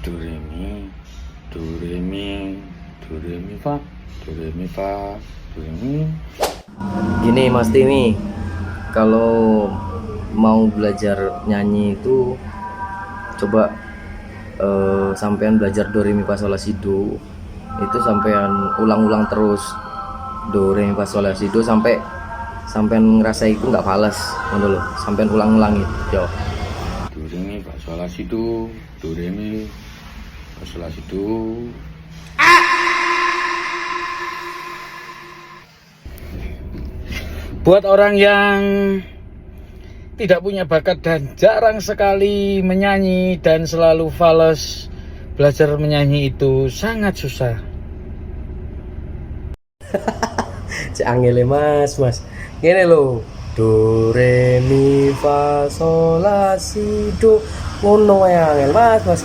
Do re mi, do re mi, do re mi fa, do re mi fa, do re mi. Gini Mas Timi, kalau mau belajar nyanyi itu coba sampean belajar do re mi fa sol la si do, itu sampean ulang-ulang terus do re mi fa sol la si do sampai sampean ngerasa itu nggak fales, ngono lho. Sampean ulang-ulang itu, yo. Do re mi fa sol la si do, do re mi fa sol la si do. Buat orang yang tidak punya bakat dan jarang sekali menyanyi dan selalu fales, belajar menyanyi itu sangat susah. Cek angele mas. Gini lo, do re mi fa sol la si do, ngono ya angel mas.